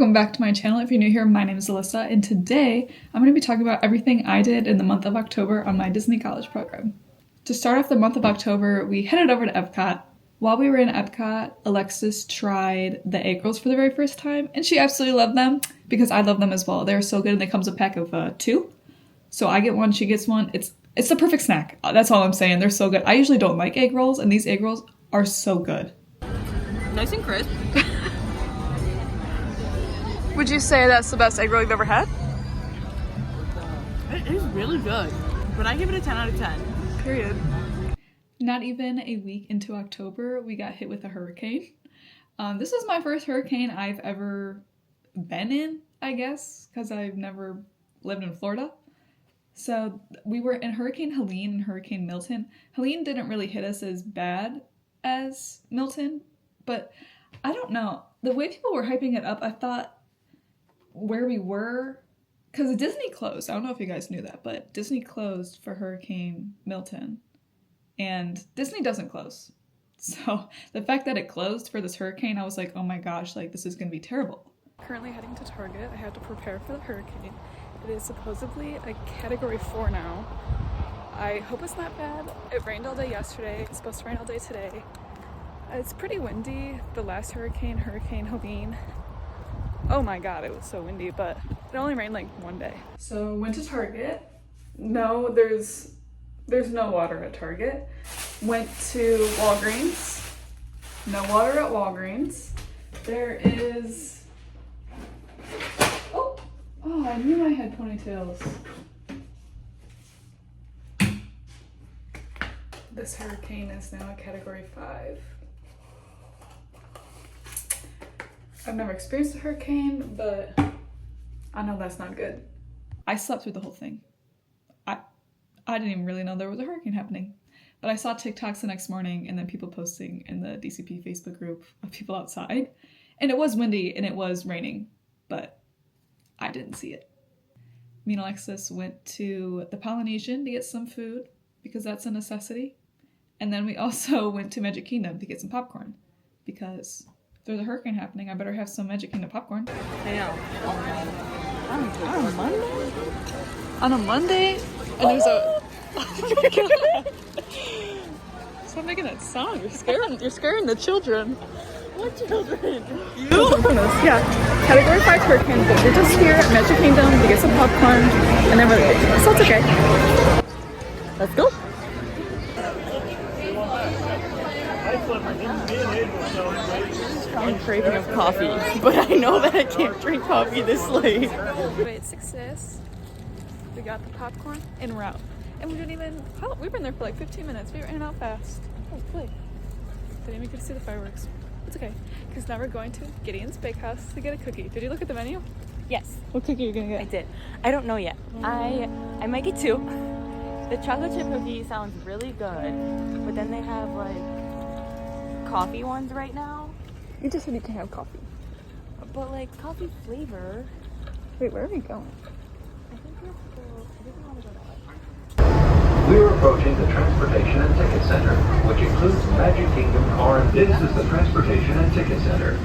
welcome back to my channel. If you're new here, my name is Alyssa, and today I'm going to be talking about everything I did in the month of October on my Disney College program. To start off the month of October, we headed over to Epcot. While we were in Epcot, Alexis tried the egg rolls for the very first time, and she absolutely loved them because I love them as well. They're so good, and they comes a pack of 2. So I get one, she gets one. It's the perfect snack. That's all I'm saying. They're so good. I usually don't like egg rolls, and these egg rolls are so good. Nice and crisp. Would you say that's the best egg roll you've ever had? It is really good, but I give it a 10 out of 10. Period. Not even a week into October, we got hit with a hurricane. This was my first hurricane I've ever been in, I guess, because I've never lived in Florida. So we were in Hurricane Helene and Hurricane Milton. Helene didn't really hit us as bad as Milton, but I don't know. The way people were hyping it up, I thought where we were, because Disney closed. I don't know if you guys knew that, but Disney closed for Hurricane Milton. And Disney doesn't close. So the fact that it closed for this hurricane, I was like, oh my gosh, like this is gonna be terrible. Currently heading to Target. I had to prepare for the hurricane. It is supposedly a category 4 now. I hope it's not bad. It rained all day yesterday. It's supposed to rain all day today. It's pretty windy. The last hurricane, Hurricane Helene, oh my god, it was so windy, but it only rained like one day. So went to Target. No, there's no water at Target. Went to Walgreens. No water at Walgreens. There is... Oh, I knew I had ponytails. This hurricane is now a category 5. I've never experienced a hurricane, but I know that's not good. I slept through the whole thing. I didn't even really know there was a hurricane happening. But I saw TikToks the next morning and then people posting in the DCP Facebook group of people outside. And it was windy and it was raining, but I didn't see it. Me and Alexis went to the Polynesian to get some food because that's a necessity. And then we also went to Magic Kingdom to get some popcorn because if there's a hurricane happening, I better have some Magic Kingdom popcorn. I know. On a Monday? On a Monday? And there's a... Oh my god! Stop making that sound. You're scaring the children. What children? You? Yeah. Category 5 hurricane, but we're just here at Magic Kingdom to get some popcorn and then we're leaving. So it's okay. Let's go. I'm craving of coffee, but I know that I can't drink coffee this late. Wait, success. We got the popcorn en route. And we didn't even, we've been there for like 15 minutes. We were in and out fast. Oh, really? Didn't even get to see the fireworks. It's okay, because now we're going to Gideon's Bakehouse to get a cookie. Did you look at the menu? Yes. What cookie are you gonna get? I did. I don't know yet. I might get 2. The chocolate chip cookie sounds really good, but then they have like coffee ones right now. You just said you can have coffee. But like coffee flavor. Wait, where are we going? I think we want to go that way. We're approaching the Transportation and Ticket Center, which includes Magic Kingdom Car. This is the Transportation and Ticket Center.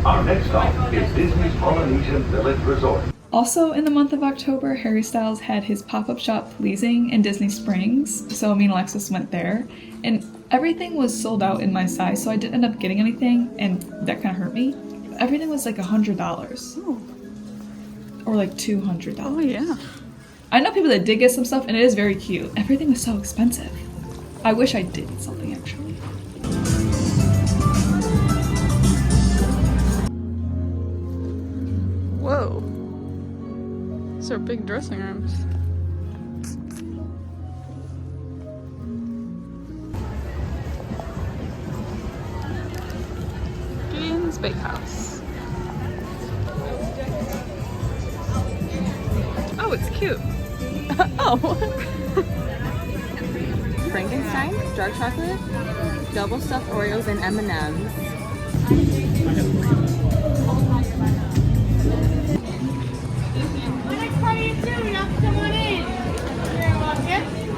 Our next stop is Disney's Polynesian Village Resort. Also in the month of October, Harry Styles had his pop-up shop Pleasing in Disney Springs, so me and Alexis went there, and everything was sold out in my size, so I didn't end up getting anything, and that kind of hurt me. Everything was like $100. Oh. Or like $200. Oh yeah. I know people that did get some stuff, and it is very cute. Everything was so expensive. I wish I did get something, actually. Whoa. These are big dressing rooms. Gideon's Bakehouse. Oh, it's cute. Oh. Frankenstein, dark chocolate, double stuffed Oreos, and M&Ms.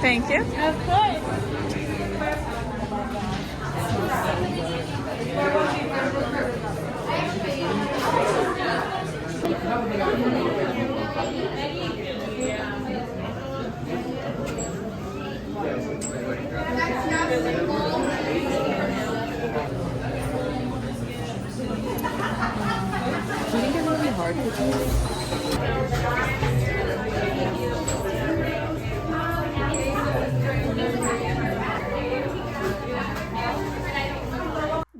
Thank you. Of course. Do you think it's really hard to do?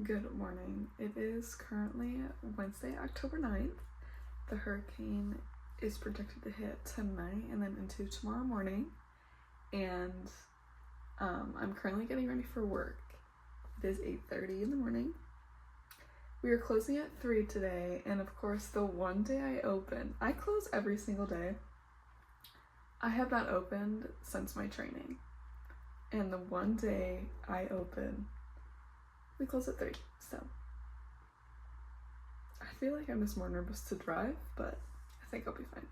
Good morning. It is currently Wednesday, October 9th. The hurricane is projected to hit tonight and then into tomorrow morning. And I'm currently getting ready for work. It is 8:30 in the morning. We are closing at 3 today, and of course the one day I open, I close every single day. I have not opened since my training. And the one day I open, we close at 3, so I feel like I'm just more nervous to drive, but I think I'll be fine.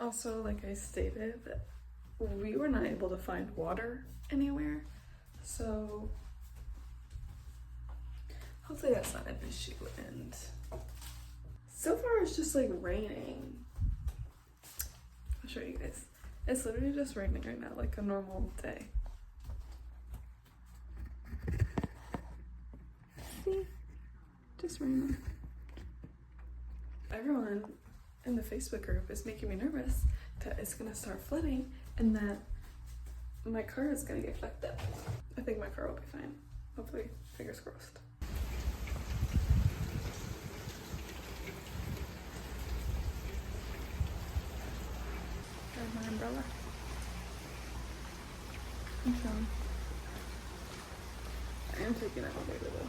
Also, like I stated, we were not able to find water anywhere, so hopefully that's not an issue. And so far it's just like raining. I'll show you guys. It's literally just raining right now, like a normal day. See? Just raining. Everyone in the Facebook group is making me nervous that it's gonna start flooding and that my car is gonna get fucked up. I think my car will be fine. Hopefully, fingers crossed. There's my umbrella. I'm showing. I am taking it all day though.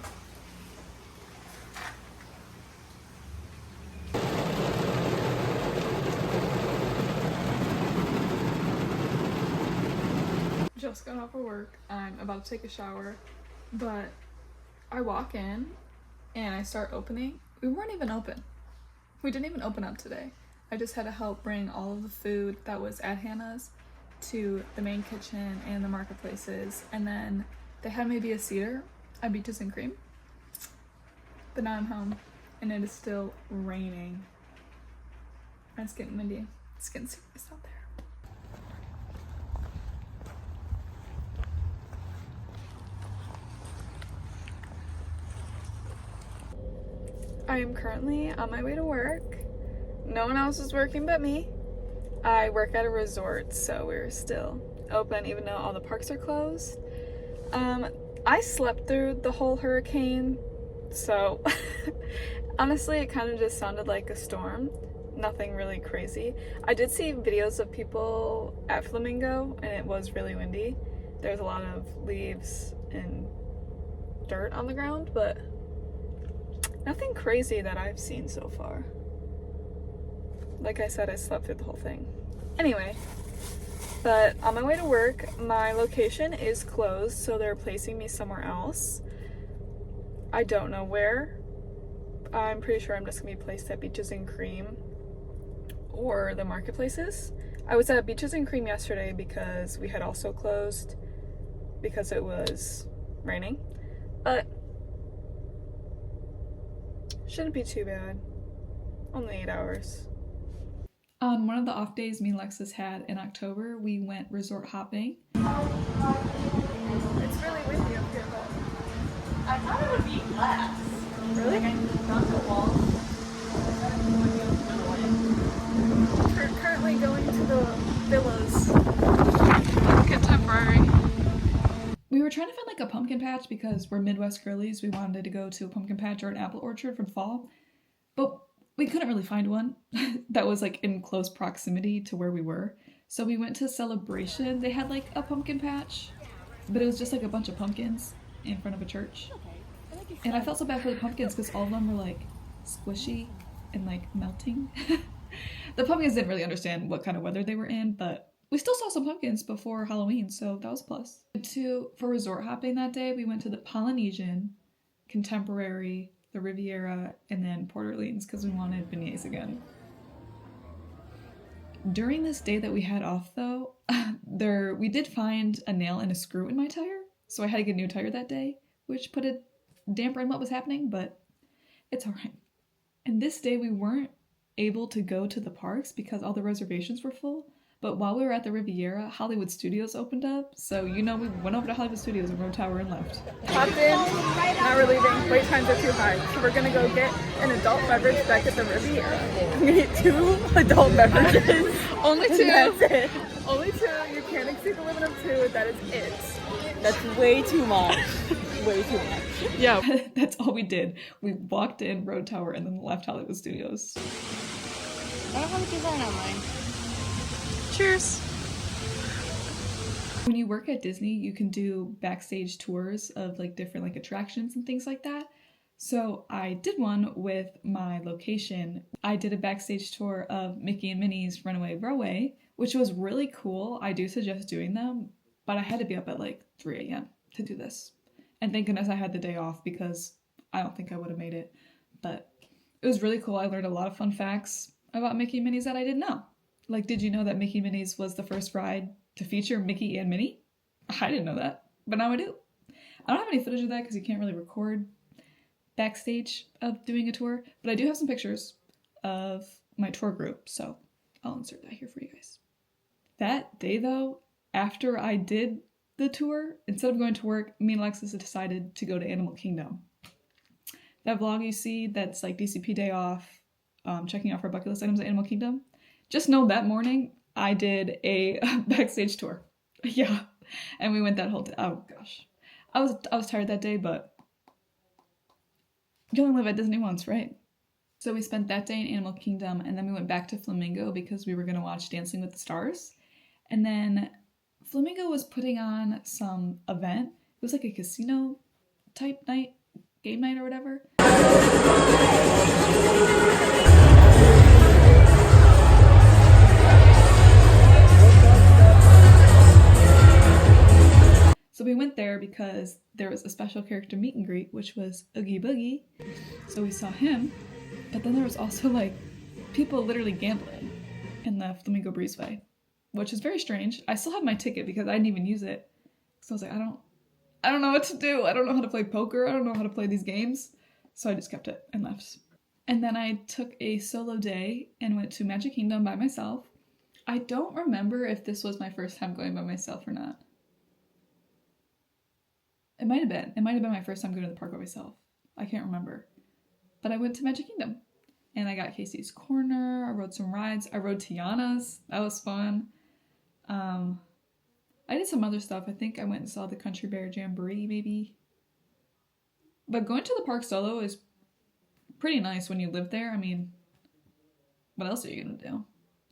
Just got off of work. I'm about to take a shower, but I walk in and I start opening. We weren't even open. We didn't even open up today. I just had to help bring all of the food that was at Hannah's to the main kitchen and the marketplaces, and then they had maybe a seater at Beaches and Cream. But now I'm home and it is still raining. And it's getting windy. It's getting serious out there. I am currently on my way to work. No one else is working but me. I work at a resort, so we're still open even though all the parks are closed. I slept through the whole hurricane, so honestly it kind of just sounded like a storm. Nothing really crazy. I did see videos of people at Flamingo and it was really windy. There's a lot of leaves and dirt on the ground, but nothing crazy that I've seen so far. Like I said, I slept through the whole thing. Anyway, but on my way to work, my location is closed, so they're placing me somewhere else. I don't know where. I'm pretty sure I'm just gonna be placed at Beaches and Cream or the marketplaces. I was at Beaches and Cream yesterday because we had also closed because it was raining, but shouldn't be too bad. Only 8 hours. On one of the off days me and Alexis had in October, we went resort hopping. It's really windy up here, but I thought it would be less. really? Like I got the wall. We're currently going to the villas. Contemporary. We were trying to find like a pumpkin patch because we're Midwest girlies. We wanted to go to a pumpkin patch or an apple orchard for the fall, but we couldn't really find one that was like in close proximity to where we were. So we went to Celebration. They had like a pumpkin patch, but it was just like a bunch of pumpkins in front of a church. And I felt so bad for the pumpkins because all of them were like squishy and like melting. The pumpkins didn't really understand what kind of weather they were in, but we still saw some pumpkins before Halloween, so that was a plus. For resort hopping that day, we went to the Polynesian, Contemporary, the Riviera, and then Port Orleans because we wanted beignets again. During this day that we had off though, we did find a nail and a screw in my tire, so I had to get a new tire that day, which put a damper in what was happening, but it's alright. And this day we weren't able to go to the parks because all the reservations were full. But while we were at the Riviera, Hollywood Studios opened up. So, we went over to Hollywood Studios and Road Tower and left. Popped in, now we're leaving. Wait times are too high. So we're gonna go get an adult beverage back at the Riviera. I'm gonna get 2 adult beverages. Only 2. That's it. Only 2. You can't exceed the limit of 2. That is it. That's way too much. Way too much. Yeah, that's all we did. We walked in Road Tower and then left Hollywood Studios. I don't know how much is online. Cheers! When you work at Disney, you can do backstage tours of like different like attractions and things like that. So I did one with my location. I did a backstage tour of Mickey and Minnie's Runaway Railway, which was really cool. I do suggest doing them, but I had to be up at like 3 a.m. to do this. And thank goodness I had the day off because I don't think I would have made it. But it was really cool. I learned a lot of fun facts about Mickey and Minnie's that I didn't know. Like, did you know that Mickey and Minnie's was the first ride to feature Mickey and Minnie? I didn't know that, but now I do. I don't have any footage of that because you can't really record backstage of doing a tour, but I do have some pictures of my tour group, so I'll insert that here for you guys. That day, though, after I did the tour, instead of going to work, me and Alexis decided to go to Animal Kingdom. That vlog you see that's like DCP day off, checking off our bucket list items at Animal Kingdom, just know that morning I did a backstage tour. Yeah. And we went that whole day. Oh gosh. I was tired that day, but you only live at Disney once, right? So we spent that day in Animal Kingdom and then we went back to Flamingo because we were going to watch Dancing with the Stars. And then Flamingo was putting on some event. It was like a casino type night, game night or whatever. So we went there because there was a special character meet and greet, which was Oogie Boogie. So we saw him, but then there was also like people literally gambling in the Flamingo Breezeway, which is very strange. I still have my ticket because I didn't even use it. So I was like, I don't know what to do. I don't know how to play poker. I don't know how to play these games. So I just kept it and left. And then I took a solo day and went to Magic Kingdom by myself. I don't remember if this was my first time going by myself or not. It might have been. It might have been my first time going to the park by myself. I can't remember. But I went to Magic Kingdom. And I got Casey's Corner. I rode some rides. I rode Tiana's. That was fun. I did some other stuff. I think I went and saw the Country Bear Jamboree, maybe. But going to the park solo is pretty nice when you live there. I mean, what else are you going to do?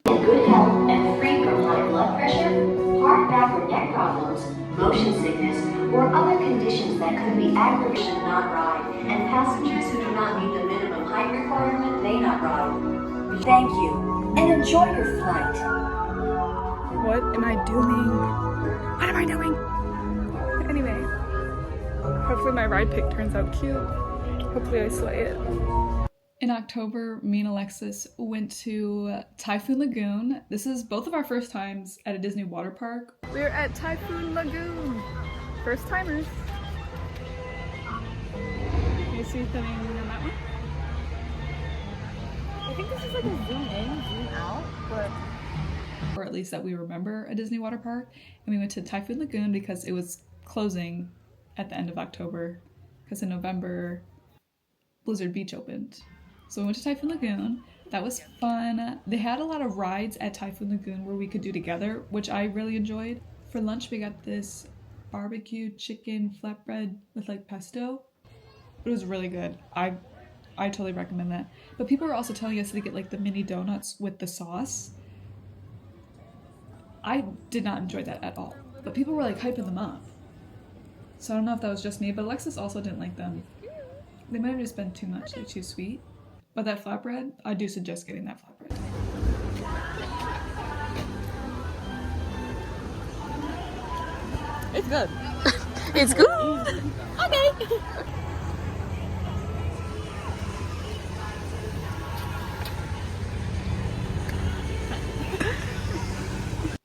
Good health and free from high blood pressure, heart, back, or neck problems, motion sickness, or other conditions that could be aggravated should not ride, and passengers who do not meet the minimum height requirement may not ride. Thank you, and enjoy your flight. What am I doing? What am I doing? Anyway, hopefully my ride pick turns out cute. Hopefully I slay it. In October, me and Alexis went to Typhoon Lagoon. This is both of our first times at a Disney water park. We're at Typhoon Lagoon. First timers. You see something on that one? I think this is like a zoom in, zoom out, but Or at least that we remember a Disney water park. And we went to Typhoon Lagoon because it was closing at the end of October. Because in November, Blizzard Beach opened. So we went to Typhoon Lagoon. That was fun. They had a lot of rides at Typhoon Lagoon where we could do together, which I really enjoyed. For lunch, we got this barbecue chicken flatbread with like pesto. It was really good. I totally recommend that. But people were also telling us to get like the mini donuts with the sauce. I did not enjoy that at all. But people were like hyping them up. So I don't know if that was just me, but Alexis also didn't like them. They might have just been too much, like too sweet. But that flatbread, I do suggest getting that flatbread. it's good. It's good! Okay.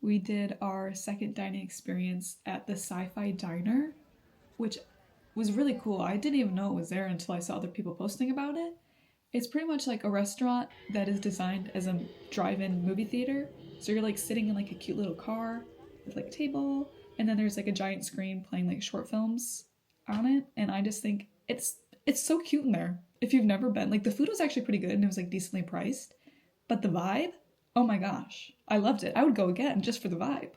We did our second dining experience at the Sci-Fi Diner, which was really cool. I didn't even know it was there until I saw other people posting about it. It's pretty much like a restaurant that is designed as a drive-in movie theater. So you're like sitting in like a cute little car with like a table, and then there's like a giant screen playing like short films on it. And I just think it's so cute in there. If you've never been, like the food was actually pretty good and it was like decently priced, but the vibe, oh my gosh, I loved it. I would go again just for the vibe.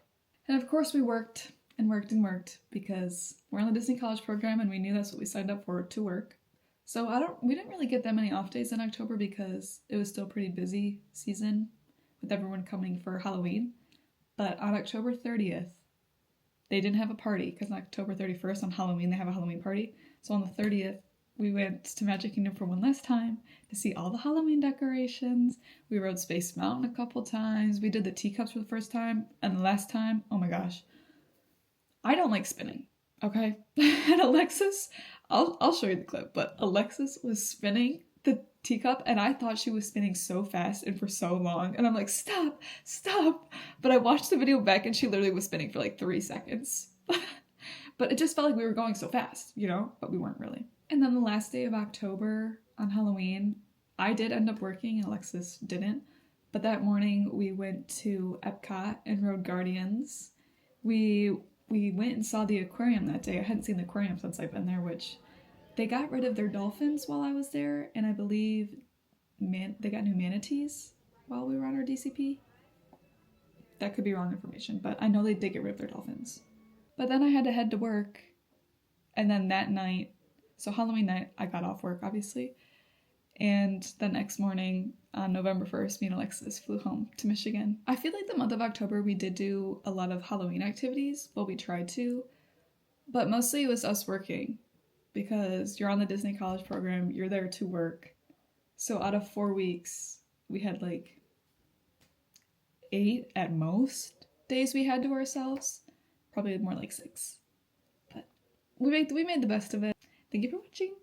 And of course we worked and worked and worked because we're on the Disney College program and we knew that's what we signed up for, to work. So we didn't really get that many off days in October because it was still a pretty busy season with everyone coming for Halloween. But on October 30th, they didn't have a party because on October 31st on Halloween, they have a Halloween party. So on the 30th, we went to Magic Kingdom for one last time to see all the Halloween decorations. We rode Space Mountain a couple times. We did the teacups for the first time. And the last time, oh my gosh, I don't like spinning, okay? And Alexis, I'll show you the clip, but Alexis was spinning the teacup and I thought she was spinning so fast and for so long. And I'm like, stop. But I watched the video back and she literally was spinning for like 3 seconds. But it just felt like we were going so fast, you know? But we weren't really. And then the last day of October on Halloween, I did end up working and Alexis didn't. But that morning we went to Epcot and rode Guardians. We went and saw the aquarium that day. I hadn't seen the aquarium since I've been there, which they got rid of their dolphins while I was there, and I believe they got new manatees while we were on our DCP. That could be wrong information, but I know they did get rid of their dolphins. But then I had to head to work, and then that night, so Halloween night, I got off work, obviously, and the next morning, on November 1st, me and Alexis flew home to Michigan. I feel like the month of October, we did do a lot of Halloween activities. Well, we tried to, but mostly it was us working because you're on the Disney College program, you're there to work. So out of 4 weeks, we had like 8 at most days we had to ourselves. Probably more like 6. But we made the best of it. Thank you for watching.